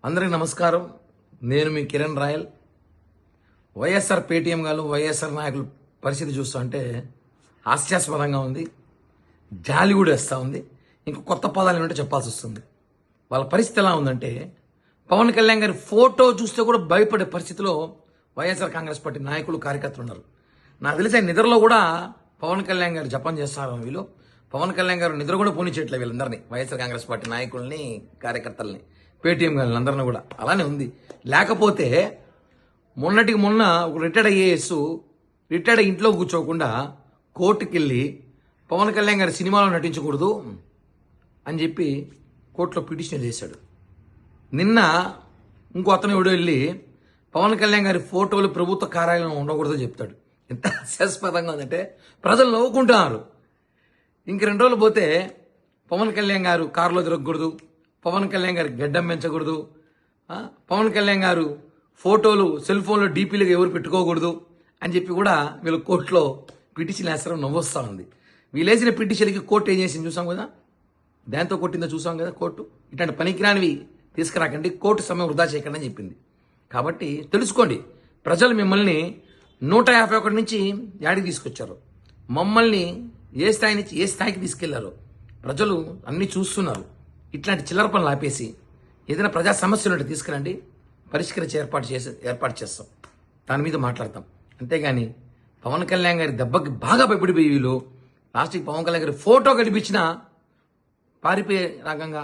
అందరికీ నమస్కారం. నేను మీ కిరణ్ రాయల్. వైఎస్ఆర్ పేటీఎం గారు వైఎస్ఆర్ నాయకుల పరిస్థితి చూస్తూ అంటే హాస్యాస్పదంగా ఉంది, జాలి కూడా వేస్తూ ఉంది. ఇంక కొత్త పదాలు ఏమంటే చెప్పాల్సి వస్తుంది. వాళ్ళ పరిస్థితి ఎలా ఉందంటే, పవన్ కళ్యాణ్ గారి ఫోటో చూస్తే కూడా భయపడే పరిస్థితిలో వైఎస్ఆర్ కాంగ్రెస్ పార్టీ నాయకులు కార్యకర్తలు ఉన్నారు. నాకు తెలిసి నిద్రలో కూడా పవన్ కళ్యాణ్ గారు జపం చేస్తారు. వీళ్ళు పవన్ కళ్యాణ్ గారు నిద్ర కూడా పోనిచ్చేట్లే వీళ్ళందరినీ, వైఎస్ఆర్ కాంగ్రెస్ పార్టీ నాయకుల్ని, కార్యకర్తల్ని, పేటీఎం గారిని అందరినీ కూడా అలానే ఉంది. లేకపోతే మొన్నటికి మొన్న ఒక రిటైర్డ్ ఐఏఎస్ రిటైర్డ్ ఇంట్లో కూర్చోకుండా కోర్టుకి వెళ్ళి పవన్ కళ్యాణ్ గారి సినిమాలో నటించకూడదు అని చెప్పి కోర్టులో పిటిషన్ చేశాడు. నిన్న ఇంకో అతను ఎవడో వెళ్ళి పవన్ కళ్యాణ్ గారి ఫోటోలు ప్రభుత్వ కార్యాలయంలో ఉండకూడదని చెప్తాడు. ఎంత హాస్యాస్పదంగా ఉందంటే ప్రజలు నవ్వుకుంటున్నారు. ఇంక 2 రోజులు పోతే పవన్ కళ్యాణ్ గారు కారులో తిరగకూడదు, పవన్ కళ్యాణ్ గారు గడ్డం పెంచకూడదు, పవన్ కళ్యాణ్ గారు ఫోటోలు సెల్ ఫోన్లో డీపీలుగా ఎవరు పెట్టుకోకూడదు అని చెప్పి కూడా వీళ్ళు కోర్టులో పిటిషన్ వేస్తారు. నవ్వొస్తూ ఉంది. వీళ్ళేసిన పిటిషన్కి కోర్టు ఏం చేసింది చూసాం కదా, దాంతో కొట్టిందో చూసాం కదా. కోర్టు ఇట్లాంటి పనికిరానివి తీసుకురాకండి, కోర్టు సమయం వృధా చేయకండి అని చెప్పింది. కాబట్టి తెలుసుకోండి, ప్రజలు మిమ్మల్ని 151 నుంచి యాడికి తీసుకొచ్చారు, మమ్మల్ని ఏ స్థాయి నుంచి ఏ స్థాయికి తీసుకెళ్లారో ప్రజలు అన్నీ చూస్తున్నారు. ఇట్లాంటి చిల్లర పనులు ఆపేసి ఏదైనా ప్రజా సమస్యలు తీసుకురండి, పరిష్కరించే ఏర్పాటు చేస్తాం, దాని మీద మాట్లాడతాం. అంతేగాని పవన్ కళ్యాణ్ గారి దెబ్బకి బాగా భయపడిపోయి వీళ్ళు లాస్ట్కి పవన్ కళ్యాణ్ గారి ఫోటో కనిపించినా పారిపోయే రకంగా